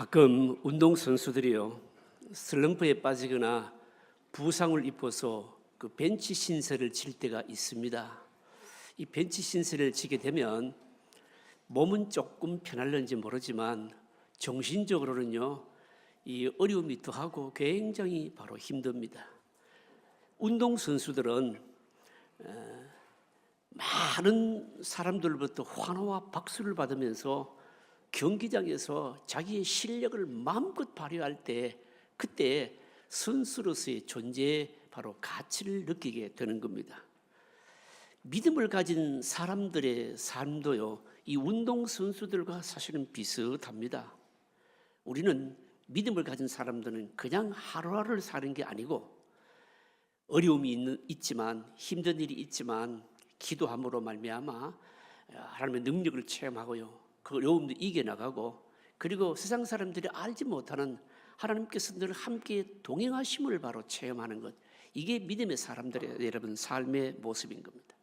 가끔 운동선수들이요, 슬럼프에 빠지거나 부상을 입어서 그 벤치 신세를 질 때가 있습니다. 이 벤치 신세를 지게 되면 몸은 조금 편할는지 모르지만 정신적으로는요, 이 어려움이 더하고 굉장히 바로 힘듭니다. 운동선수들은 많은 사람들로부터 환호와 박수를 받으면서 경기장에서 자기의 실력을 마음껏 발휘할 때, 그때 선수로서의 존재의 바로 가치를 느끼게 되는 겁니다. 믿음을 가진 사람들의 삶도요, 이 운동선수들과 사실은 비슷합니다. 우리는 믿음을 가진 사람들은 그냥 하루하루를 사는 게 아니고, 어려움이 있지만, 힘든 일이 있지만 기도함으로 말미암아 하나님의 능력을 체험하고요, 그 어려움도 이겨나가고, 그리고 세상 사람들이 알지 못하는 하나님께서 늘 함께 동행하심을 바로 체험하는 것, 이게 믿음의 사람들의 여러분 삶의 모습인 겁니다.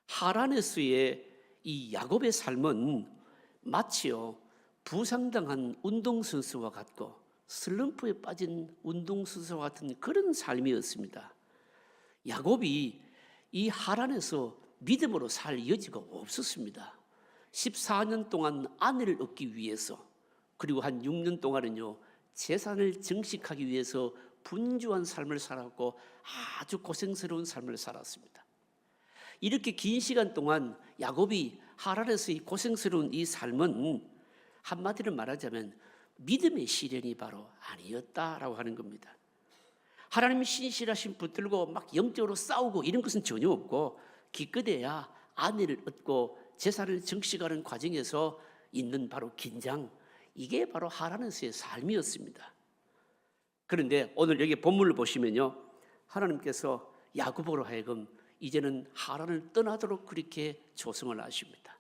하란에서의 이 야곱의 삶은 마치요 부상당한 운동선수와 같고 슬럼프에 빠진 운동선수와 같은 그런 삶이었습니다. 야곱이 이 하란에서 믿음으로 살 여지가 없었습니다. 14년 동안 아내를 얻기 위해서, 그리고 한 6년 동안은요 재산을 증식하기 위해서 분주한 삶을 살았고 아주 고생스러운 삶을 살았습니다. 이렇게 긴 시간 동안 야곱이 하란에서의 고생스러운 이 삶은 한마디로 말하자면 믿음의 시련이 바로 아니었다라고 하는 겁니다. 하나님이 신실하신 붙들고 막 영적으로 싸우고 이런 것은 전혀 없고, 기껏해야 아내를 얻고 재산을 증식하는 과정에서 있는 바로 긴장, 이게 바로 하란에서의 삶이었습니다. 그런데 오늘 여기 본문을 보시면요, 하나님께서 야곱으로 하여금 이제는 하란을 떠나도록 그렇게 조성을 하십니다.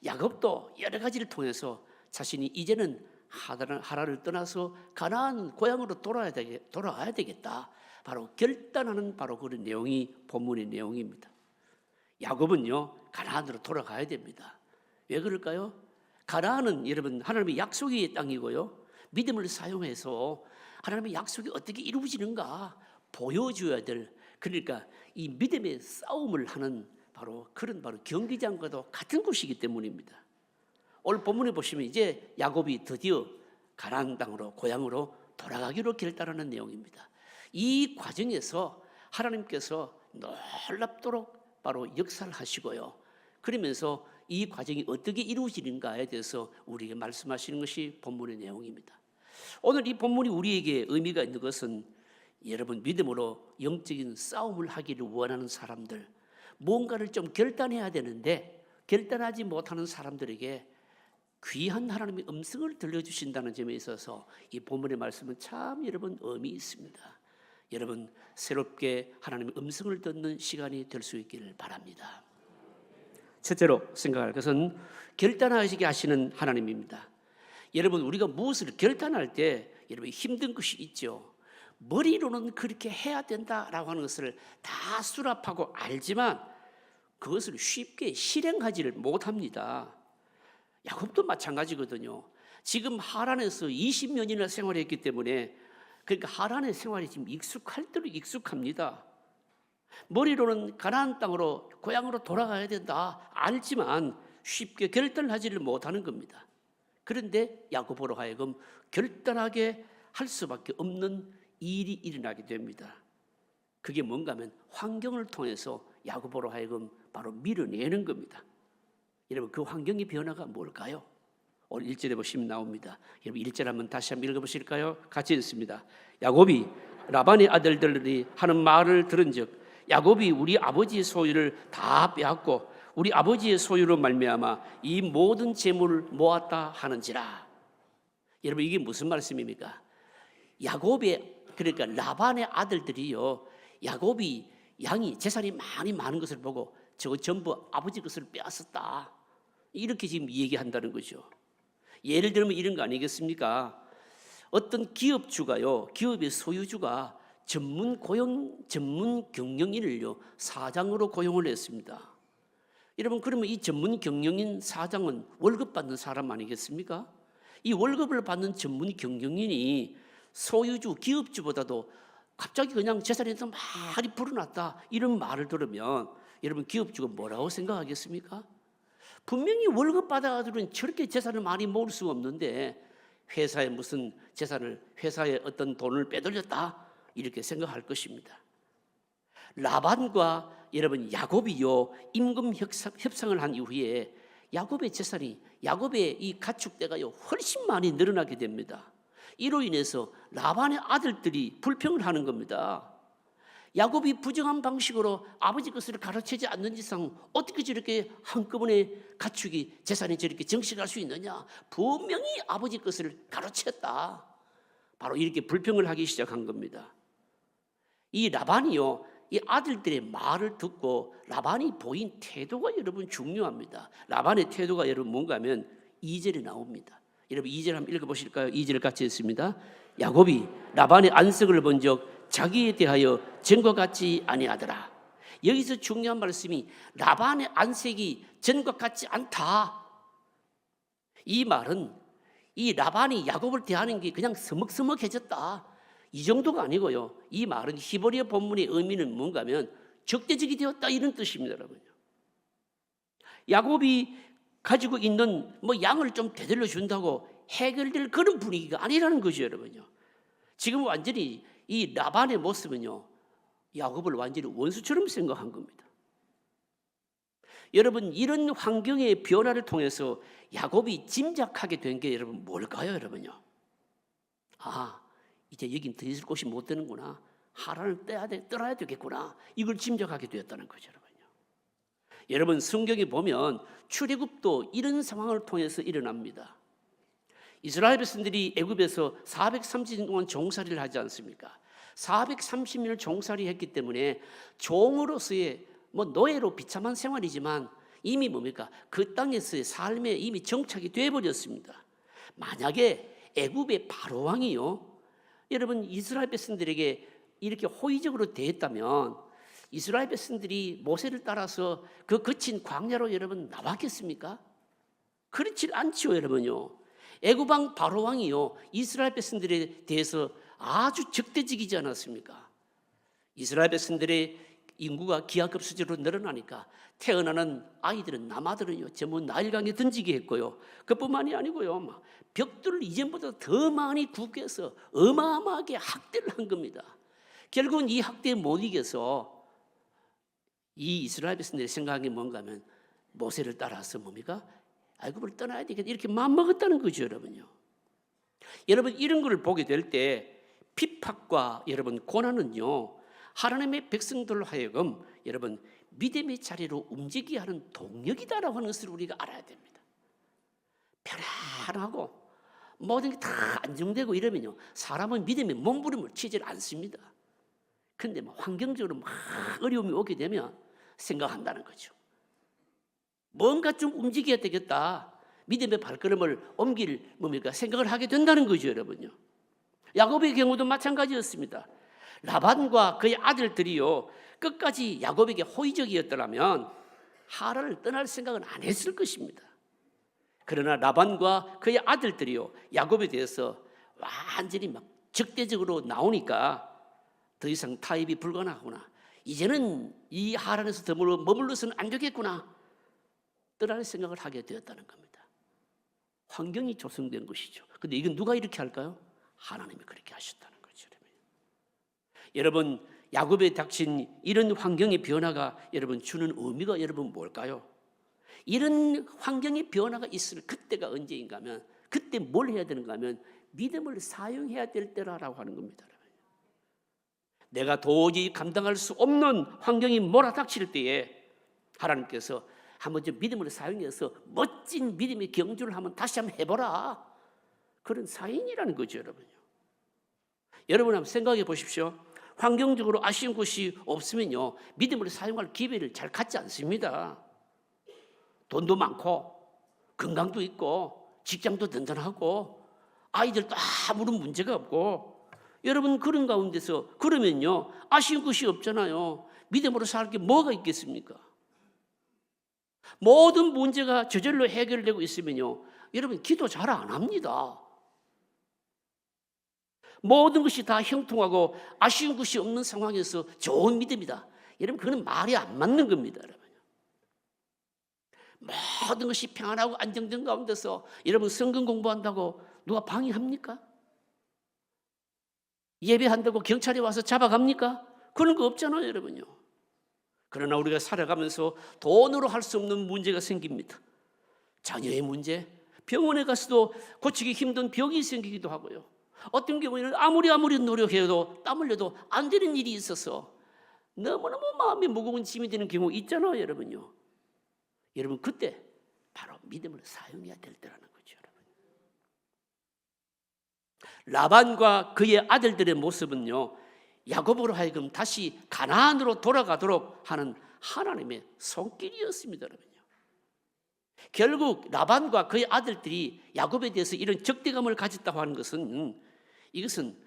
야곱도 여러 가지를 통해서 자신이 이제는 하란을 떠나서 가나안 고향으로 돌아와야 되겠다, 바로 결단하는 바로 그런 내용이 본문의 내용입니다. 야곱은요 가나안으로 돌아가야 됩니다. 왜 그럴까요? 가나안은 여러분 하나님의 약속의 땅이고요, 믿음을 사용해서 하나님의 약속이 어떻게 이루어지는가 보여줘야 될, 그러니까 이 믿음의 싸움을 하는 바로 그런 바로 경기장과도 같은 곳이기 때문입니다. 오늘 본문에 보시면 이제 야곱이 드디어 가나안 땅으로 고향으로 돌아가기로 결단하는 내용입니다. 이 과정에서 하나님께서 놀랍도록 바로 역사를 하시고요, 그러면서 이 과정이 어떻게 이루어지는가에 대해서 우리에게 말씀하시는 것이 본문의 내용입니다. 오늘 이 본문이 우리에게 의미가 있는 것은, 여러분 믿음으로 영적인 싸움을 하기를 원하는 사람들, 뭔가를 좀 결단해야 되는데 결단하지 못하는 사람들에게 귀한 하나님의 음성을 들려주신다는 점에 있어서 이 본문의 말씀은 참 여러분 의미 있습니다. 여러분 새롭게 하나님의 음성을 듣는 시간이 될 수 있기를 바랍니다. 첫째로 생각할 것은 결단하시게 하시는 하나님입니다. 여러분 우리가 무엇을 결단할 때 여러분 힘든 것이 있죠. 머리로는 그렇게 해야 된다라고 하는 것을 다 수납하고 알지만 그것을 쉽게 실행하지를 못합니다. 야곱도 마찬가지거든요. 지금 하란에서 20년이나 생활했기 때문에, 그러니까 하란의 생활이 지금 익숙할 대로 익숙합니다. 머리로는 가나안 땅으로 고향으로 돌아가야 된다 알지만 쉽게 결단하지를 못하는 겁니다. 그런데 야곱으로 하여금 결단하게 할 수밖에 없는 일이 일어나게 됩니다. 그게 뭔가 하면 환경을 통해서 야곱으로 하여금 바로 밀어내는 겁니다. 여러분 그 환경의 변화가 뭘까요? 오늘 1절에 보시면 나옵니다. 여러분 1절 한번 다시 한번 읽어보실까요? 같이 읽습니다. 야곱이 라반의 아들들이 하는 말을 들은즉 야곱이 우리 아버지의 소유를 다 빼앗고 우리 아버지의 소유로 말미암아 이 모든 재물을 모았다 하는지라. 여러분 이게 무슨 말씀입니까? 야곱의, 그러니까 라반의 아들들이요, 야곱이 양이 재산이 많은 것을 보고 저거 전부 아버지 것을 빼앗았다, 이렇게 지금 얘기한다는 거죠. 예를 들면 이런 거 아니겠습니까? 어떤 기업주가요, 기업의 소유주가 전문 경영인을요 사장으로 고용을 했습니다. 여러분 그러면 이 전문 경영인 사장은 월급 받는 사람 아니겠습니까? 이 월급을 받는 전문 경영인이 소유주, 기업주보다도 갑자기 그냥 재산에서 많이 불어났다 이런 말을 들으면 여러분 기업주가 뭐라고 생각하겠습니까? 분명히 월급 받아가지고는 저렇게 재산을 많이 모을 수 없는데 회사에 무슨 재산을, 회사에 어떤 돈을 빼돌렸다 이렇게 생각할 것입니다. 라반과 여러분 야곱이요 임금 협상을 한 이후에 야곱의 재산이, 야곱의 이 가축대가요 훨씬 많이 늘어나게 됩니다. 이로 인해서 라반의 아들들이 불평을 하는 겁니다. 야곱이 부정한 방식으로 아버지 것을 가르치지 않는 이상 어떻게 저렇게 한꺼번에 가축이, 재산이 저렇게 정식할 수 있느냐, 분명히 아버지 것을 가르쳤다, 바로 이렇게 불평을 하기 시작한 겁니다. 이 라반이요 이 아들들의 말을 듣고 라반이 보인 태도가 여러분 중요합니다. 라반의 태도가 여러분 뭔가 하면 2절에 나옵니다. 여러분 2절 한번 읽어보실까요? 2절 같이 했습니다. 야곱이 라반의 안색을 본 적 자기에 대하여 전과 같지 아니하더라. 여기서 중요한 말씀이 라반의 안색이 전과 같지 않다. 이 말은 이 라반이 야곱을 대하는 게 그냥 서먹서먹해졌다, 이 정도가 아니고요. 이 말은 히브리어 본문의 의미는 뭔가 하면 적대적이 되었다 이런 뜻입니다. 여러분, 야곱이 가지고 있는 양을 좀 되돌려 준다고 해결될 그런 분위기가 아니라는 거죠. 여러분요, 지금 완전히 이 라반의 모습은요 야곱을 완전히 원수처럼 생각한 겁니다. 여러분, 이런 환경의 변화를 통해서 야곱이 짐작하게 된 게 여러분 뭘까요? 여러분요, 이제 여긴 더 있을 곳이 못 되는구나, 하란을 떠나야 되겠구나, 이걸 짐작하게 되었다는 거죠. 여러분, 성경에 보면 출애굽도 이런 상황을 통해서 일어납니다. 이스라엘 백성들이 애굽에서 430년 동안 종살이를 하지 않습니까? 430년을 종살이 했기 때문에 종으로서의 노예로 비참한 생활이지만 이미 뭡니까? 그 땅에서의 삶에 이미 정착이 되어버렸습니다. 만약에 애굽의 바로왕이요 여러분 이스라엘 백성들에게 이렇게 호의적으로 대했다면 이스라엘 백성들이 모세를 따라서 그 거친 광야로 여러분 나왔겠습니까? 그렇지 않지요. 여러분요, 애굽왕 바로왕이요 이스라엘 백성들에 대해서 아주 적대적이지 않았습니까? 이스라엘 백성들의 인구가 기하급수적으로 늘어나니까 태어나는 아이들은, 남아들은요 전부 나일강에 던지게 했고요, 그뿐만이 아니고요 벽돌을 이전보다 더 많이 굽게 해서 어마어마하게 학대를 한 겁니다. 결국은 이 학대에 못 이겨서 이 이스라엘 백성들이 생각한 게 뭔가 하면 모세를 따라서 뭡니까? 애굽을 떠나야 되겠다 이렇게 마음먹었다는 거죠. 여러분요, 여러분 이런 걸 보게 될 때 핍박과 여러분 고난은요 하나님의 백성들로 하여금 여러분 믿음의 자리로 움직이게 하는 동력이다라고 하는 것을 우리가 알아야 됩니다. 편안하고 모든 게 다 안정되고 이러면요 사람은 믿음에 몸부림을 치질 않습니다. 근데 환경적으로 막 어려움이 오게 되면 생각한다는 거죠. 뭔가 좀 움직여야 되겠다, 믿음의 발걸음을 옮길 생각을 하게 된다는 거죠. 여러분요, 야곱의 경우도 마찬가지였습니다. 라반과 그의 아들들이요 끝까지 야곱에게 호의적이었더라면 하란을 떠날 생각은 안 했을 것입니다. 그러나 라반과 그의 아들들이요 야곱에 대해서 완전히 막 적대적으로 나오니까 더 이상 타협이 불가능하구나, 이제는 이 하란에서 더 머물러서는 안 되겠구나, 떠날 생각을 하게 되었다는 겁니다. 환경이 조성된 것이죠. 그런데 이건 누가 이렇게 할까요? 하나님이 그렇게 하셨다는 거죠. 여러분, 야곱에 닥친 이런 환경의 변화가 여러분 주는 의미가 여러분 뭘까요? 이런 환경의 변화가 있을 그때가 언제인가 하면, 그때 뭘 해야 되는가 하면 믿음을 사용해야 될 때라고 하는 겁니다. 내가 도저히 감당할 수 없는 환경이 몰아닥칠 때에 하나님께서 한번 좀 믿음을 사용해서 멋진 믿음의 경주를 한번 다시 한번 해보라, 그런 사인이라는 거죠. 여러분 한번 생각해 보십시오. 환경적으로 아쉬운 것이 없으면요 믿음을 사용할 기회를 잘 갖지 않습니다. 돈도 많고 건강도 있고 직장도 든든하고 아이들도 아무런 문제가 없고, 여러분 그런 가운데서 그러면요 아쉬운 것이 없잖아요. 믿음으로 살 게 뭐가 있겠습니까? 모든 문제가 저절로 해결되고 있으면요 여러분 기도 잘 안 합니다. 모든 것이 다 형통하고 아쉬운 것이 없는 상황에서 좋은 믿음이다. 여러분 그건 말이 안 맞는 겁니다. 여러분. 모든 것이 평안하고 안정된 가운데서 여러분 성경 공부한다고 누가 방해합니까? 예배한다고 경찰이 와서 잡아갑니까? 그런 거 없잖아요, 여러분요. 그러나 우리가 살아가면서 돈으로 할 수 없는 문제가 생깁니다. 자녀의 문제, 병원에 가서도 고치기 힘든 병이 생기기도 하고요. 어떤 경우에는 아무리 노력해도 땀 흘려도 안 되는 일이 있어서 너무너무 마음이 무거운 짐이 되는 경우 있잖아요, 여러분요. 여러분 그때 바로 믿음을 사용해야 될 때라는 거죠, 여러분. 라반과 그의 아들들의 모습은요, 야곱으로 하여금 다시 가나안으로 돌아가도록 하는 하나님의 손길이었습니다, 여러분요. 결국 라반과 그의 아들들이 야곱에 대해서 이런 적대감을 가졌다고 하는 것은 이것은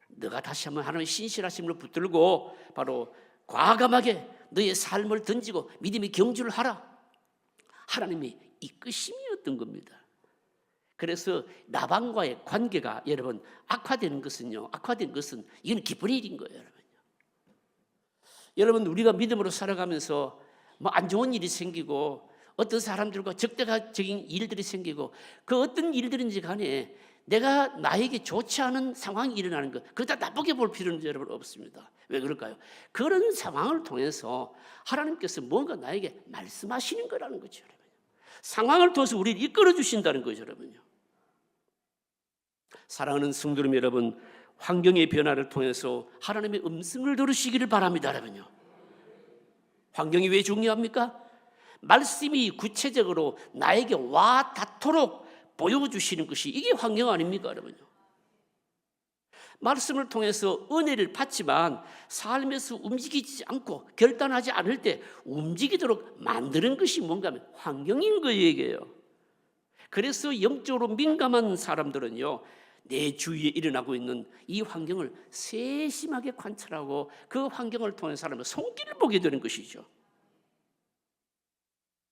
너가 다시 한번 하나님의 신실하심을 붙들고 바로 과감하게 너의 삶을 던지고 믿음의 경주를 하라. 하나님의 이끄심이었던 겁니다. 그래서 라반과의 관계가 여러분 악화된 것은 이건 기쁜 일인 거예요, 여러분. 여러분 우리가 믿음으로 살아가면서 뭐 안 좋은 일이 생기고 어떤 사람들과 적대적인 일들이 생기고 그 어떤 일들인지 간에 내가 나에게 좋지 않은 상황이 일어나는 것, 그러다 나쁘게 볼 필요는 여러분 없습니다. 왜 그럴까요? 그런 상황을 통해서 하나님께서 뭔가 나에게 말씀하시는 거라는 거죠, 여러분. 상황을 통해서 우리를 이끌어 주신다는 거죠, 여러분요. 사랑하는 성도님 여러분, 환경의 변화를 통해서 하나님의 음성을 들으시기를 바랍니다, 여러분요. 환경이 왜 중요합니까? 말씀이 구체적으로 나에게 와 닿도록 보여주시는 것이 이게 환경 아닙니까, 여러분요? 말씀을 통해서 은혜를 받지만 삶에서 움직이지 않고 결단하지 않을 때 움직이도록 만드는 것이 뭔가 하면 환경인 거예요. 그래서 영적으로 민감한 사람들은요, 내 주위에 일어나고 있는 이 환경을 세심하게 관찰하고 그 환경을 통해 사람의 손길을 보게 되는 것이죠.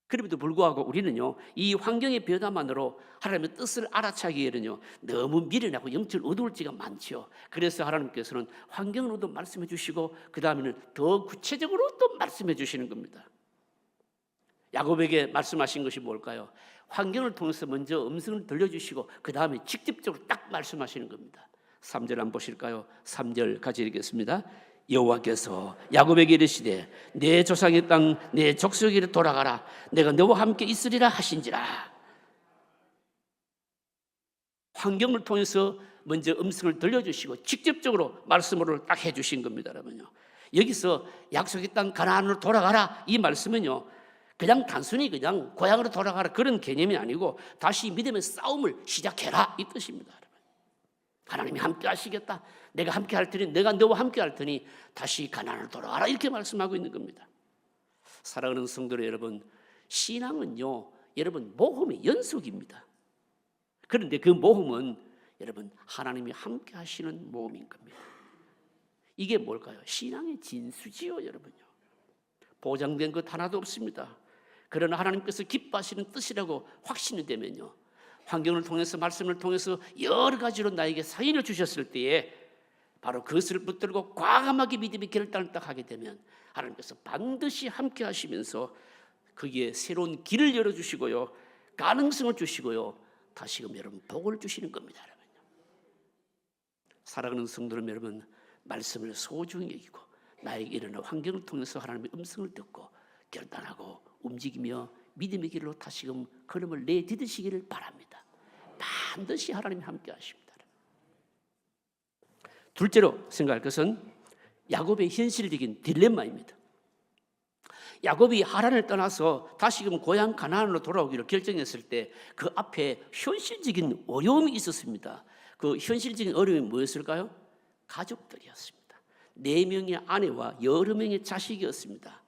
그럼에도 불구하고 우리는요, 이 환경의 변화만으로 하나님의 뜻을 알아차기에는요, 너무 미련하고 영적으로 어두울 때가 많죠. 그래서 하나님께서는 환경으로도 말씀해 주시고 그 다음에는 더 구체적으로 또 말씀해 주시는 겁니다. 야곱에게 말씀하신 것이 뭘까요? 환경을 통해서 먼저 음성을 들려주시고 그 다음에 직접적으로 딱 말씀하시는 겁니다. 3절 한번 보실까요? 3절 같이 읽겠습니다. 여호와께서 야곱에게 이르시되 내 조상의 땅 내 족속에게 돌아가라. 내가 너와 함께 있으리라 하신지라. 환경을 통해서 먼저 음성을 들려주시고 직접적으로 말씀으로 딱 해주신 겁니다, 여러분요. 여기서 약속의 땅 가나안으로 돌아가라 이 말씀은요, 그냥 단순히 그냥 고향으로 돌아가라 그런 개념이 아니고 다시 믿음의 싸움을 시작해라 이 뜻입니다, 여러분. 하나님이 함께 하시겠다. 내가 함께 할 테니, 내가 너와 함께 할 테니 다시 가나안으로 돌아가라 이렇게 말씀하고 있는 겁니다. 사랑하는 성도 여러분, 신앙은요, 여러분 모험의 연속입니다. 그런데 그 모험은 여러분 하나님이 함께 하시는 모험인 겁니다. 이게 뭘까요? 신앙의 진수지요, 여러분요. 보장된 것 하나도 없습니다. 그러나 하나님께서 기뻐하시는 뜻이라고 확신이 되면요, 환경을 통해서 말씀을 통해서 여러 가지로 나에게 사인을 주셨을 때에 바로 그것을 붙들고 과감하게 믿음의 결단을 딱 하게 되면 하나님께서 반드시 함께 하시면서 거기에 새로운 길을 열어주시고요, 가능성을 주시고요, 다시금 여러분 복을 주시는 겁니다, 여러분. 사랑하는 성도 여러분, 말씀을 소중히 여기고 나에게 일어난 환경을 통해서 하나님의 음성을 듣고 결단하고 움직이며 믿음의 길로 다시금 걸음을 내디디시기를 바랍니다. 반드시 하나님이 함께 하십니다. 둘째로 생각할 것은 야곱의 현실적인 딜레마입니다. 야곱이 하란을 떠나서 다시금 고향 가나안으로 돌아오기를 결정했을 때 그 앞에 현실적인 어려움이 있었습니다. 그 현실적인 어려움이 뭐였을까요? 가족들이었습니다. 4명의 아내와 여러 명의 자식이었습니다.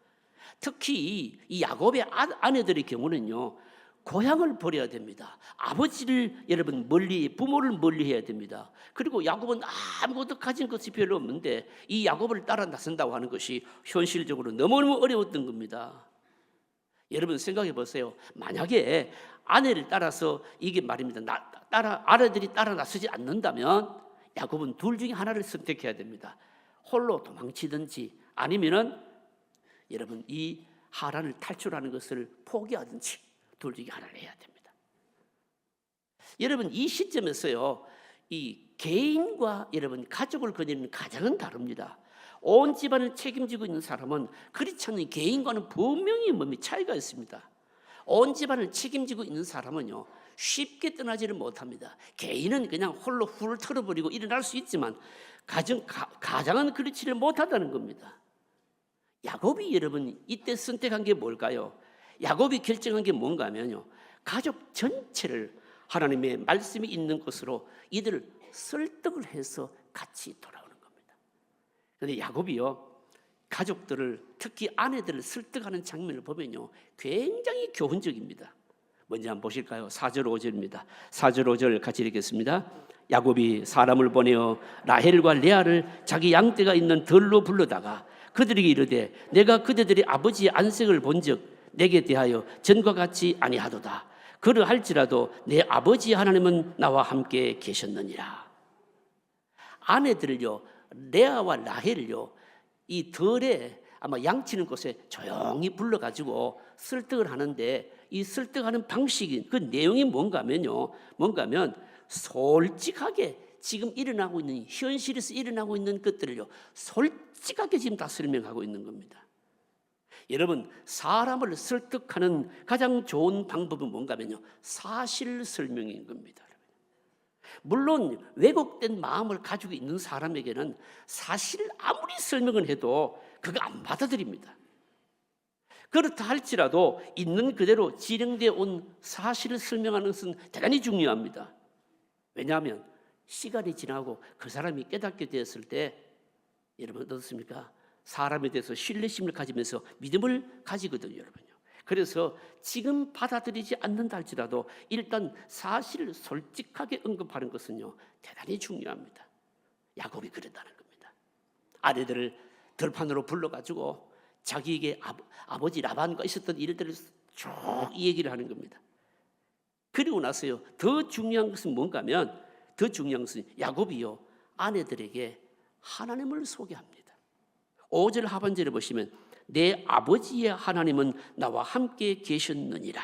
특히 이 야곱의 아내들의 경우는요, 고향을 버려야 됩니다. 아버지를 여러분 부모를 멀리해야 됩니다. 그리고 야곱은 아무것도 가진 것이 별로 없는데 이 야곱을 따라 나선다고 하는 것이 현실적으로 너무너무 어려웠던 겁니다. 여러분 생각해 보세요. 만약에 아내를 따라서 이게 말입니다. 아내들이 따라 나서지 않는다면 야곱은 둘 중에 하나를 선택해야 됩니다. 홀로 도망치든지 아니면은 여러분 이 하란을 탈출하는 것을 포기하든지 둘 중에 하나를 해야 됩니다. 여러분 이 시점에서요, 이 개인과 여러분 가족을 거느리는 가장은 다릅니다. 온 집안을 책임지고 있는 사람은 그렇지 않은 개인과는 분명히 차이가 있습니다. 온 집안을 책임지고 있는 사람은요, 쉽게 떠나지를 못합니다. 개인은 그냥 홀로 훌 털어버리고 일어날 수 있지만 가장은 그렇지를 못하다는 겁니다. 야곱이 여러분 이때 선택한 게 뭘까요? 야곱이 결정한 게 뭔가 하면요, 가족 전체를 하나님의 말씀이 있는 곳으로 이들을 설득을 해서 같이 돌아오는 겁니다. 그런데 야곱이요, 가족들을 특히 아내들을 설득하는 장면을 보면요, 굉장히 교훈적입니다. 먼저 한번 보실까요? 4절 5절입니다. 4절 5절 같이 읽겠습니다. 야곱이 사람을 보내어 라헬과 레아를 자기 양떼가 있는 들로 불러다가 그들에게 이르되 내가 그대들의 아버지의 안색을 본즉 내게 대하여 전과 같이 아니하도다. 그러할지라도 내 아버지 하나님은 나와 함께 계셨느니라. 아내들을요, 레아와 라헬을요, 이 들에 아마 양치는 곳에 조용히 불러가지고 설득을 하는데, 이 설득하는 방식이, 그 내용이 뭔가 하면 솔직하게 지금 일어나고 있는, 현실에서 일어나고 있는 것들을요, 솔직하게 지금 다 설명하고 있는 겁니다. 여러분, 사람을 설득하는 가장 좋은 방법은 뭔가 하면요, 사실 설명인 겁니다. 물론 왜곡된 마음을 가지고 있는 사람에게는 사실을 아무리 설명을 해도 그거 안 받아들입니다. 그렇다 할지라도 있는 그대로 진행되어 온 사실을 설명하는 것은 대단히 중요합니다. 왜냐하면 시간이 지나고 그 사람이 깨닫게 되었을 때 여러분 어떻습니까? 사람에 대해서 신뢰심을 가지면서 믿음을 가지거든요, 여러분요. 그래서 지금 받아들이지 않는다 할지라도 일단 사실을 솔직하게 언급하는 것은요, 대단히 중요합니다. 야곱이 그랬다는 겁니다. 아내들을 들판으로 불러가지고 자기에게 아버지 라반과 있었던 일들을 쭉 얘기를 하는 겁니다. 그리고 나서요, 더 중요한 것은 뭔가 하면, 더 중요한 것은 야곱이요, 아내들에게 하나님을 소개합니다. 5절 하반절에 보시면 내 아버지의 하나님은 나와 함께 계셨느니라.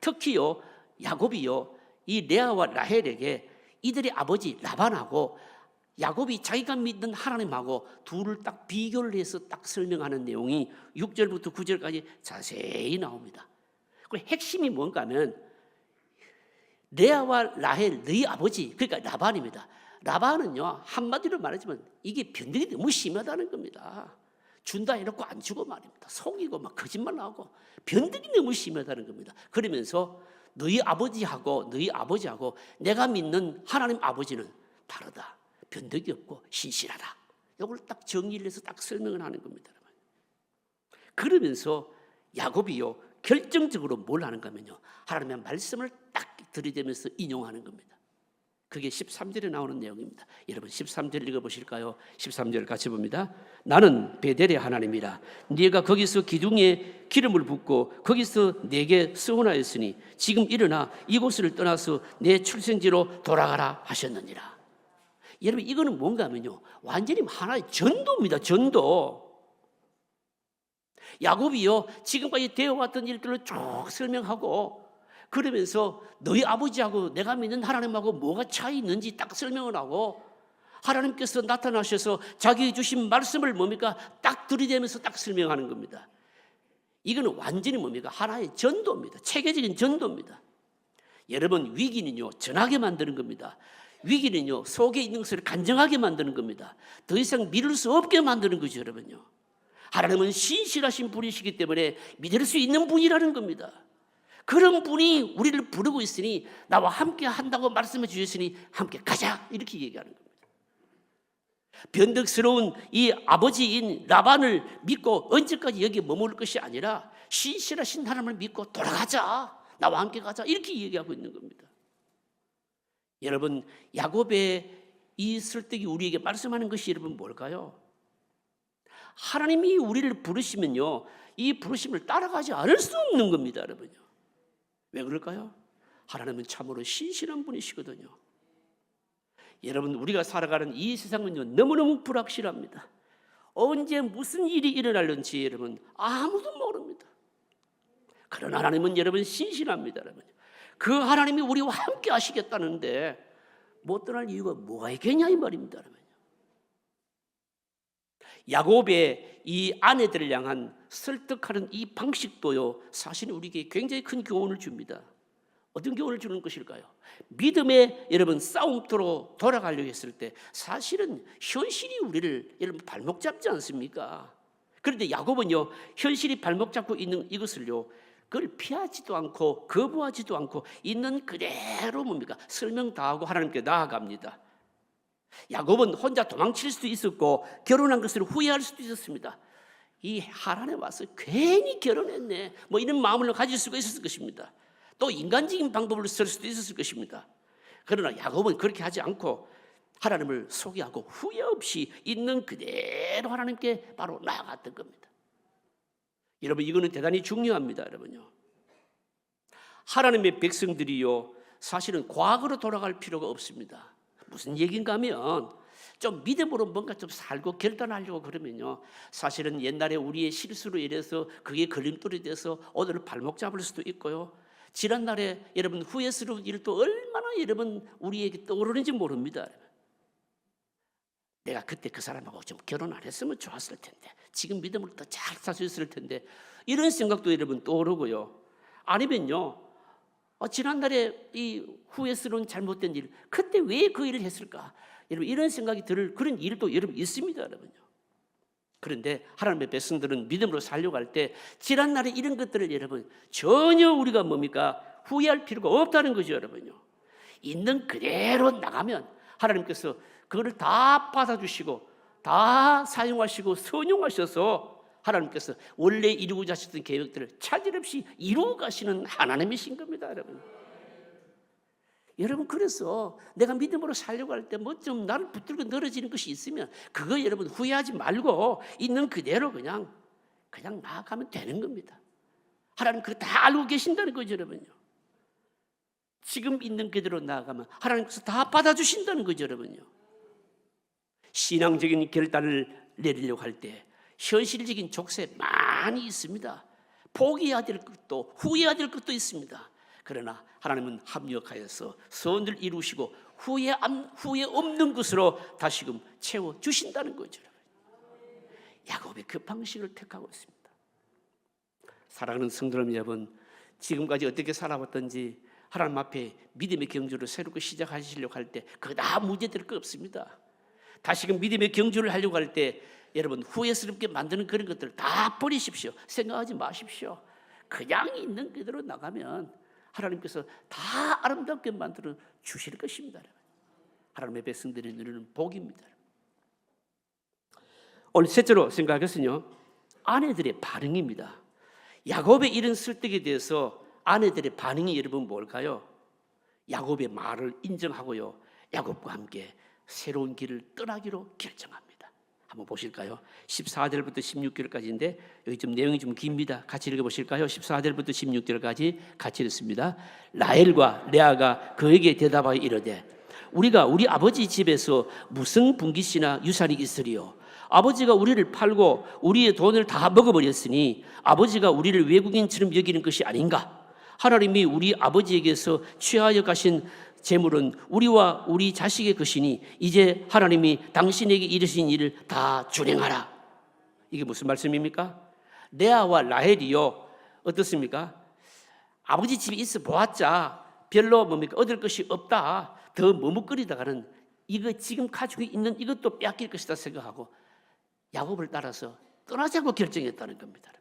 특히요, 야곱이요, 이 레아와 라헬에게 이들의 아버지 라반하고 야곱이 자기가 믿는 하나님하고 둘을 딱 비교를 해서 딱 설명하는 내용이 6절부터 9절까지 자세히 나옵니다. 그 핵심이 뭔가 하면 레아와 라헬, 너희 아버지, 그러니까 라반입니다. 라반은요, 한마디로 말하지만 이게 변덕이 너무 심하다는 겁니다. 준다 해놓고 안 주고 말입니다. 속이고 막 거짓말하고 변덕이 너무 심하다는 겁니다. 그러면서 너희 아버지하고 내가 믿는 하나님 아버지는 다르다. 변덕이 없고 신실하다. 이걸 딱 정리를 해서 딱 설명을 하는 겁니다. 그러면서 야곱이요, 결정적으로 뭘 하는가 하면요, 하나님의 말씀을 딱 들이대면서 인용하는 겁니다. 그게 13절에 나오는 내용입니다. 여러분 13절 읽어보실까요? 13절 같이 봅니다. 나는 베델의 하나님이라. 네가 거기서 기둥에 기름을 붓고 거기서 내게 서원하였으니 지금 일어나 이곳을 떠나서 내 출생지로 돌아가라 하셨느니라. 여러분 이거는 뭔가 하면요, 완전히 하나의 전도입니다. 전도. 야곱이요, 지금까지 되어왔던 일들을 쭉 설명하고 그러면서 너희 아버지하고 내가 믿는 하나님하고 뭐가 차이 있는지 딱 설명을 하고, 하나님께서 나타나셔서 자기 주신 말씀을 딱 들이대면서 딱 설명하는 겁니다. 이거는 완전히 하나의 전도입니다. 체계적인 전도입니다. 여러분, 위기는요, 전하게 만드는 겁니다. 위기는요, 속에 있는 것을 간증하게 만드는 겁니다. 더 이상 믿을 수 없게 만드는 거죠, 여러분요. 하나님은 신실하신 분이시기 때문에 믿을 수 있는 분이라는 겁니다. 그런 분이 우리를 부르고 있으니 나와 함께 한다고 말씀해 주셨으니 함께 가자, 이렇게 얘기하는 겁니다. 변덕스러운 이 아버지인 라반을 믿고 언제까지 여기 머무를 것이 아니라 신실하신 하나님을 믿고 돌아가자, 나와 함께 가자, 이렇게 얘기하고 있는 겁니다. 여러분, 야곱의 이 설득이 우리에게 말씀하는 것이 여러분 뭘까요? 하나님이 우리를 부르시면요, 이 부르심을 따라가지 않을 수 없는 겁니다, 여러분요. 왜 그럴까요? 하나님은 참으로 신실한 분이시거든요. 여러분, 우리가 살아가는 이 세상은요, 너무너무 불확실합니다. 언제 무슨 일이 일어날는지 여러분 아무도 모릅니다. 그러나 하나님은 여러분 신실합니다. 여러분. 그 하나님이 우리와 함께 하시겠다는데 못 떠날 이유가 뭐가 있겠냐 이 말입니다. 여러분. 야곱의 이 아내들을 향한 설득하는 이 방식도요, 사실 우리에게 굉장히 큰 교훈을 줍니다. 어떤 교훈을 주는 것일까요? 믿음의 여러분 싸움터로 돌아가려고 했을 때 사실은 현실이 우리를 여러분 발목 잡지 않습니까? 그런데 야곱은요, 현실이 발목 잡고 있는 이것을요, 그걸 피하지도 않고 거부하지도 않고 있는 그대로 뭡니까? 설명 다 하고 하나님께 나아갑니다. 야곱은 혼자 도망칠 수도 있었고 결혼한 것을 후회할 수도 있었습니다. 이 하란에 와서 괜히 결혼했네 뭐 이런 마음을 가질 수가 있었을 것입니다. 또 인간적인 방법을 쓸 수도 있었을 것입니다. 그러나 야곱은 그렇게 하지 않고 하나님을 소개하고 후회 없이 있는 그대로 하나님께 바로 나아갔던 겁니다. 여러분, 이거는 대단히 중요합니다. 여러분요, 하나님의 백성들이요, 사실은 과거로 돌아갈 필요가 없습니다. 무슨 얘기인가 하면 좀 믿음으로 뭔가 좀 살고 결단하려고 그러면요, 사실은 옛날에 우리의 실수로 인해서 그게 걸림돌이 돼서 오늘 발목 잡을 수도 있고요, 지난날에 여러분 후회스러운 일도 얼마나 여러분 우리에게 떠오르는지 모릅니다. 내가 그때 그 사람하고 좀 결혼 안 했으면 좋았을 텐데, 지금 믿음을 더 잘 살 수 있을 텐데, 이런 생각도 여러분 떠오르고요. 아니면요, 지난날에 이 후회스러운 잘못된 일, 그때 왜 그 일을 했을까? 여러분 이런 생각이 들 그런 일도 여러분 있습니다, 여러분요. 그런데 하나님의 백성들은 믿음으로 살려고 할 때 지난날에 이런 것들을 여러분 전혀 우리가 뭡니까? 후회할 필요가 없다는 거죠, 여러분요. 있는 그대로 나가면 하나님께서 그거를 다 받아주시고 다 사용하시고 선용하셔서 하나님께서 원래 이루고자 하셨던 계획들을 차질 없이 이루어 가시는 하나님이신 겁니다, 여러분. 여러분, 그래서 내가 믿음으로 살려고 할 때 뭐 좀 나를 붙들고 늘어지는 것이 있으면 그거 여러분 후회하지 말고 있는 그대로 그냥 나아가면 되는 겁니다. 하나님 그거 다 알고 계신다는 거죠, 여러분요. 지금 있는 그대로 나아가면 하나님께서 다 받아주신다는 거죠, 여러분요. 신앙적인 결단을 내리려고 할 때 현실적인 족쇄 많이 있습니다. 포기해야 될 것도 후회해야 될 것도 있습니다. 그러나 하나님은 합력하여서 선을 이루시고 후회 없는 것으로 다시금 채워주신다는 거죠. 야곱이 그 방식을 택하고 있습니다. 사랑하는 성도 여러분, 지금까지 어떻게 살아왔던지 하나님 앞에 믿음의 경주를 새롭게 시작하시려고 할 때 그거 다 문제될 거 없습니다. 다시금 믿음의 경주를 하려고 할 때 여러분 후회스럽게 만드는 그런 것들을 다 버리십시오. 생각하지 마십시오. 그냥 있는 그대로 나가면 하나님께서 다 아름답게 만들어 주실 것입니다. 하나님의 백성들이 누리는 복입니다. 오늘 셋째로 생각할 것은요, 아내들의 반응입니다. 야곱의 이런 설득에 대해서 아내들의 반응이 여러분 뭘까요? 야곱의 말을 인정하고요, 야곱과 함께 새로운 길을 떠나기로 결정합니다. 한번 보실까요? 14절부터 16절까지인데 여기 좀 내용이 좀 깁니다. 같이 읽어보실까요? 14절부터 16절까지 같이 읽습니다. 라헬과 레아가 그에게 대답하여 이르되 우리가 우리 아버지 집에서 무슨 분깃이나 유산이 있으리요? 아버지가 우리를 팔고 우리의 돈을 다 먹어버렸으니 아버지가 우리를 외국인처럼 여기는 것이 아닌가? 하나님이 우리 아버지에게서 취하여 가신 재물은 우리와 우리 자식의 것이니 이제 하나님이 당신에게 이르신 일을 다 준행하라. 이게 무슨 말씀입니까? 레아와 라헬이요, 어떻습니까? 아버지 집에 있어 보았자 별로 뭡니까? 얻을 것이 없다, 더 머뭇거리다가는 이거 지금 가지고 있는 이것도 뺏길 것이다 생각하고 야곱을 따라서 떠나자고 결정했다는 겁니다.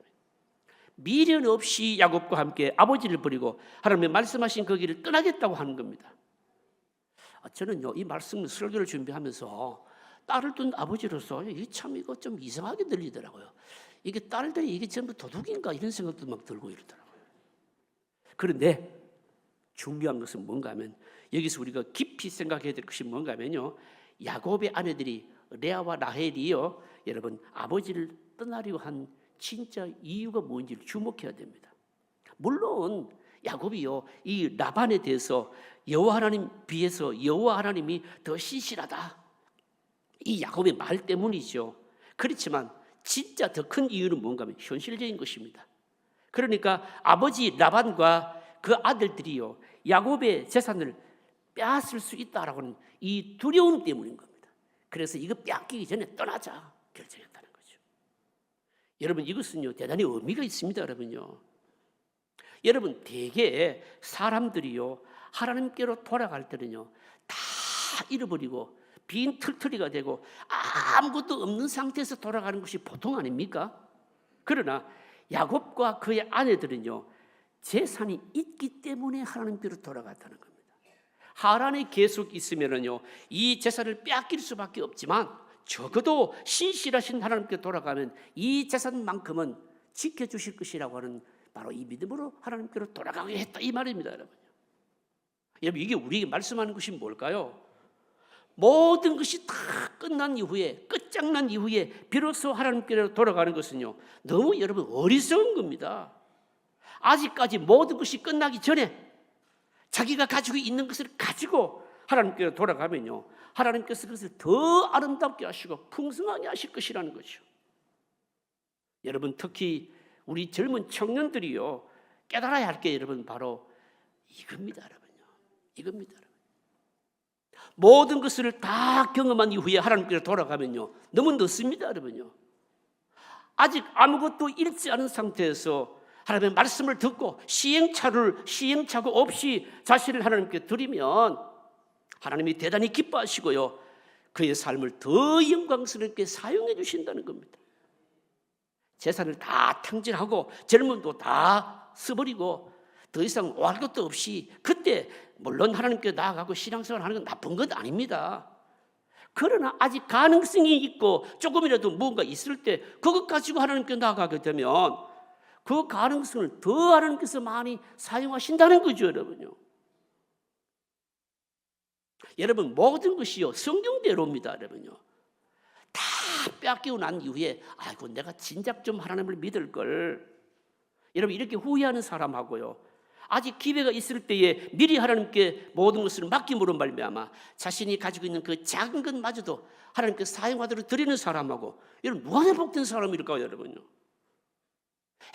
미련 없이 야곱과 함께 아버지를 버리고 하나님의 말씀하신 그 길을 떠나겠다고 하는 겁니다. 저는요, 이 말씀 설교를 준비하면서 딸을 둔 아버지로서 이거 좀 이상하게 들리더라고요. 이게 딸들이 이게 전부 도둑인가 이런 생각도 막 들고 이러더라고요. 그런데 중요한 것은 뭔가 하면 여기서 우리가 깊이 생각해야 될 것이 뭔가 하면요, 야곱의 아내들이 레아와 라헬이요, 여러분 아버지를 떠나려고 한 진짜 이유가 뭔지를 주목해야 됩니다. 물론 야곱이요, 이 라반에 대해서 여호와 하나님 비해서 여호와 하나님이 더 신실하다, 이 야곱의 말 때문이죠. 그렇지만 진짜 더 큰 이유는 뭔가 하면 현실적인 것입니다. 그러니까 아버지 라반과 그 아들들이요, 야곱의 재산을 빼앗을 수 있다라고 하는 이 두려움 때문인 겁니다. 그래서 이거 빼앗기기 전에 떠나자 결정했다는 거죠. 여러분, 이것은요 대단히 의미가 있습니다. 여러분 대개 사람들이요 하나님께로 돌아갈 때는요 다 잃어버리고 빈 털터리가 되고 아무것도 없는 상태에서 돌아가는 것이 보통 아닙니까? 그러나 야곱과 그의 아내들은요 재산이 있기 때문에 하나님께로 돌아갔다는 겁니다. 하란에 계속 있으면은요 이 재산을 빼앗길 수밖에 없지만 적어도 신실하신 하나님께 돌아가면 이 재산만큼은 지켜주실 것이라고 하는 바로 이 믿음으로 하나님께로 돌아가게 했다, 이 말입니다. 여러분, 이게 우리에게 말씀하는 것이 뭘까요? 모든 것이 다 끝난 이후에, 끝장난 이후에 비로소 하나님께로 돌아가는 것은요 너무 여러분 어리석은 겁니다. 아직까지 모든 것이 끝나기 전에 자기가 가지고 있는 것을 가지고 하나님께로 돌아가면요 하나님께서 그것을 더 아름답게 하시고 풍성하게 하실 것이라는 거죠. 여러분, 특히 우리 젊은 청년들이요 깨달아야 할 게 여러분 바로 이겁니다. 이겁니다. 모든 것을 다 경험한 이후에 하나님께로 돌아가면요 너무 늦습니다. 아직 아무것도 잃지 않은 상태에서 하나님의 말씀을 듣고 시행착오 없이 자신을 하나님께 드리면 하나님이 대단히 기뻐하시고요 그의 삶을 더 영광스럽게 사용해 주신다는 겁니다. 재산을 다 탕진하고 젊음도 다 써버리고 더 이상 오할 것도 없이, 그때 물론 하나님께 나아가고 신앙생활 하는 건 나쁜 것 아닙니다. 그러나 아직 가능성이 있고 조금이라도 뭔가 있을 때 그것 가지고 하나님께 나아가게 되면 그 가능성을 더 하나님께서 많이 사용하신다는 거죠. 여러분 모든 것이요 성경대로입니다. 다 빼앗기고 난 이후에 아이고 내가 진작 좀 하나님을 믿을 걸, 여러분 이렇게 후회하는 사람하고요 아직 기회가 있을 때에 미리 하나님께 모든 것을 맡김으로 말미암아 자신이 가지고 있는 그 작은 것마저도 하나님께 사용하도록 드리는 사람하고, 여러분 누가 더 복된 사람일까요?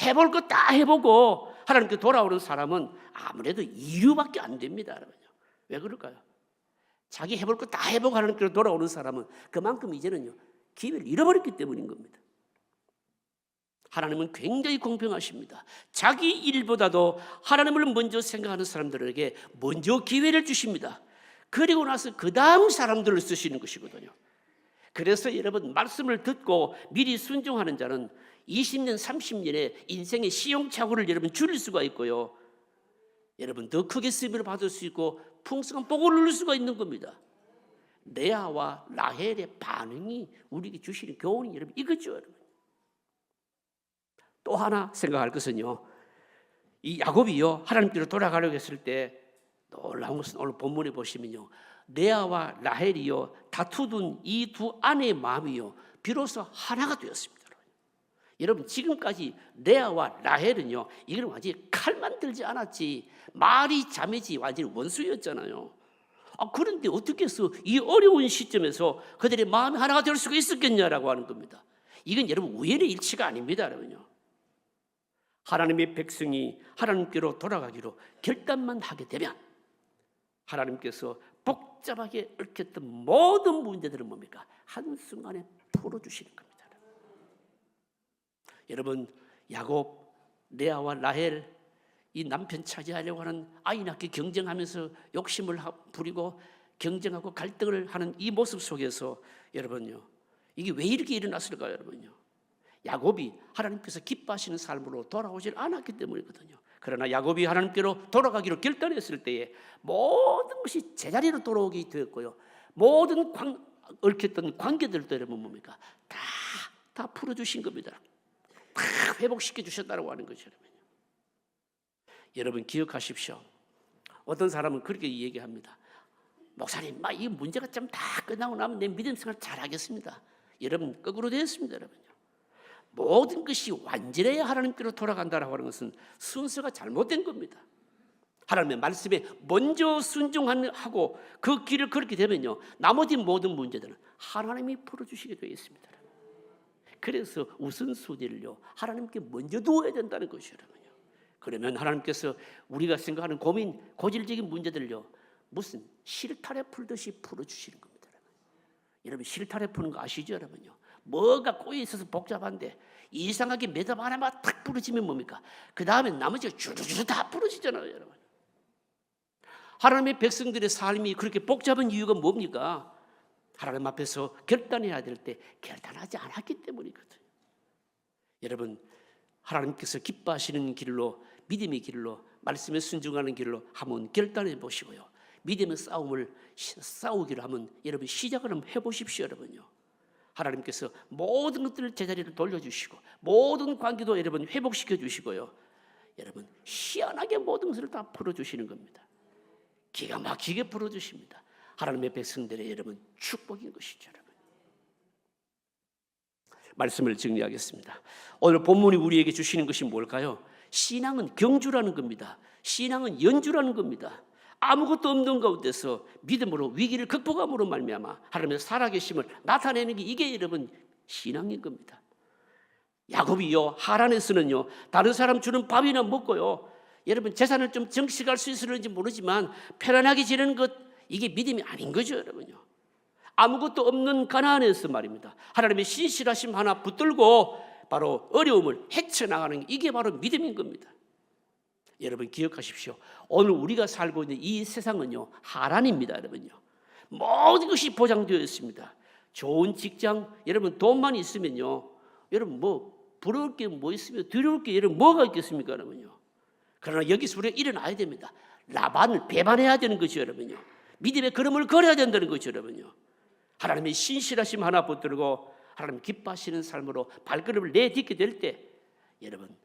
해볼 것 다 해보고 하나님께 돌아오는 사람은 아무래도 이류밖에 안 됩니다. 왜 그럴까요? 자기 해볼 것 다 해보고 하나님께로 돌아오는 사람은 그만큼 이제는요 기회를 잃어버렸기 때문인 겁니다. 하나님은 굉장히 공평하십니다. 자기 일보다도 하나님을 먼저 생각하는 사람들에게 먼저 기회를 주십니다. 그리고 나서 그 다음 사람들을 쓰시는 것이거든요. 그래서 여러분 말씀을 듣고 미리 순종하는 자는 20년 30년의 인생의 시행착오를 여러분 줄일 수가 있고요 여러분 더 크게 쓰임을 받을 수 있고 풍성한 복을 누릴 수가 있는 겁니다. 레아와 라헬의 반응이 우리에게 주시는 교훈이 여러분 이거죠. 또 하나 생각할 것은요 이 야곱이요 하나님께로 돌아가려고 했을 때 놀라운 것은 오늘 본문에 보시면요 레아와 라헬이요 다투던 이 두 아내의 마음이요 비로소 하나가 되었습니다. 여러분 지금까지 레아와 라헬은요 이건 완전히 칼만 들지 않았지 말이 자매지 완전히 원수였잖아요. 그런데 어떻게 해서 이 어려운 시점에서 그들의 마음이 하나가 될 수가 있었겠냐라고 하는 겁니다. 이건 여러분 우연의 일치가 아닙니다. 하나님의 백성이 하나님께로 돌아가기로 결단만 하게 되면 하나님께서 복잡하게 얽혔던 모든 문제들은 뭡니까? 한순간에 풀어주시는 겁니다. 여러분 야곱, 레아와 라헬 이 남편 차지하려고 하는 아이 낳기 경쟁하면서 욕심을 부리고 경쟁하고 갈등을 하는 이 모습 속에서 여러분요 이게 왜 이렇게 일어났을까요? 야곱이 하나님께서 기뻐하시는 삶으로 돌아오질 않았기 때문이거든요. 그러나 야곱이 하나님께로 돌아가기로 결단했을 때에 모든 것이 제자리로 돌아오게 되었고요 모든 얽혔던 관계들도 여러분 뭡니까? 다 풀어주신 겁니다. 다 회복시켜 주셨다고 하는 거죠. 여러분 기억하십시오. 어떤 사람은 그렇게 얘기합니다. 목사님, 이 문제가 좀 다 끝나고 나면 내 믿음 생활 잘하겠습니다. 여러분 거꾸로 되었습니다. 모든 것이 완전해야 하나님께로 돌아간다라고 하는 것은 순서가 잘못된 겁니다. 하나님의 말씀에 먼저 순종하고 그 길을 걸게 되면요, 나머지 모든 문제들은 하나님이 풀어주시게 되어 있습니다. 그래서 우선순위를요, 하나님께 먼저 두어야 된다는 것이요, 여러분요. 그러면 하나님께서 우리가 생각하는 고민, 고질적인 문제들요, 무슨 실타래 풀듯이 풀어주시는 겁니다. 여러분, 실타래 푸는 거 아시죠, 여러분요? 뭐가 꼬여 있어서 복잡한데 이상하게 매듭 하나만 탁 부러지면 뭡니까? 그 다음에 나머지가 주르주르 다 부러지잖아요, 여러분. 하나님의 백성들의 삶이 그렇게 복잡한 이유가 뭡니까? 하나님 앞에서 결단해야 될 때 결단하지 않았기 때문이거든요. 여러분, 하나님께서 기뻐하시는 길로, 믿음의 길로, 말씀에 순종하는 길로 한번 결단해 보시고요, 믿음의 싸움을 싸우기로 하면 여러분 시작을 한번 해보십시오, 여러분요. 하나님께서 모든 것들을 제자리를 돌려주시고 모든 관계도 여러분 회복시켜 주시고요, 여러분 희한하게 모든 것을 다 풀어주시는 겁니다. 기가 막히게 풀어주십니다. 하나님의 백성들의 여러분 축복인 것이죠, 여러분. 말씀을 정리하겠습니다. 오늘 본문이 우리에게 주시는 것이 뭘까요? 신앙은 경주라는 겁니다. 신앙은 연주라는 겁니다. 아무것도 없는 가운데서 믿음으로 위기를 극복함으로 말미암아 하나님의 살아계심을 나타내는 게 이게 여러분 신앙인 겁니다. 야곱이요, 하란에서는요, 다른 사람 주는 밥이나 먹고요, 여러분 재산을 좀 정식할 수 있을지 모르지만 편안하게 지내는 것, 이게 믿음이 아닌 거죠, 여러분요. 아무것도 없는 가나안에서 말입니다, 하나님의 신실하심 하나 붙들고 바로 어려움을 헤쳐나가는 게 이게 바로 믿음인 겁니다. 여러분 기억하십시오. 오늘 우리가 살고 있는 이 세상은요, 하란입니다, 여러분요. 모든 것이 보장되어 있습니다. 좋은 직장, 여러분 돈만 있으면요, 여러분 뭐 부러울 게 뭐 있으며 두려울 게 여러분 뭐가 있겠습니까, 여러분요. 그러나 여기서 우리가 일어나야 됩니다. 라반을 배반해야 되는 거죠, 여러분요. 믿음의 걸음을 걸어야 된다는 거죠, 여러분요. 하나님의 신실하심 하나 붙들고 하나님 기뻐하시는 삶으로 발걸음을 내딛게 될 때, 여러분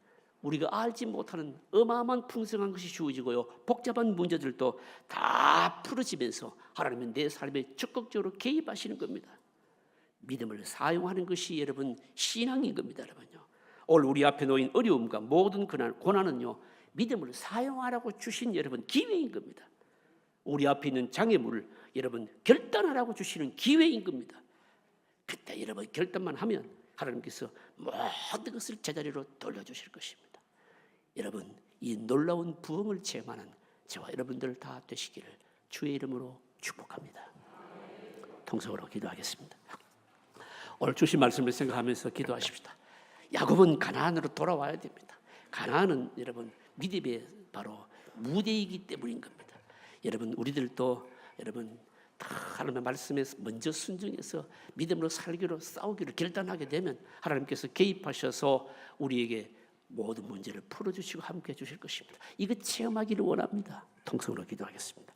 우리가 알지 못하는 어마어마한 풍성한 것이 주어지고요, 복잡한 문제들도 다 풀어지면서 하나님은 내 삶에 적극적으로 개입하시는 겁니다. 믿음을 사용하는 것이 여러분 신앙인 겁니다, 여러분요. 오늘 우리 앞에 놓인 어려움과 모든 고난은요, 믿음을 사용하라고 주신 여러분 기회인 겁니다. 우리 앞에 있는 장애물을 여러분 결단하라고 주시는 기회인 겁니다. 그때 여러분 결단만 하면 하나님께서 모든 것을 제자리로 돌려주실 것입니다. 여러분 이 놀라운 부흥을 체험하는 저와 여러분들 다 되시기를 주의 이름으로 축복합니다. 통성으로 기도하겠습니다. 오늘 주신 말씀을 생각하면서 기도하십시다. 야곱은 가나안으로 돌아와야 됩니다. 가나안은 여러분 믿음의 바로 무대이기 때문인 겁니다. 여러분 우리들도 여러분 다 하나님의 말씀에 먼저 순종해서 믿음으로 살기로 싸우기로 결단하게 되면 하나님께서 개입하셔서 우리에게 모든 문제를 풀어주시고 함께해 주실 것입니다. 이거 체험하기를 원합니다. 통성으로 기도하겠습니다.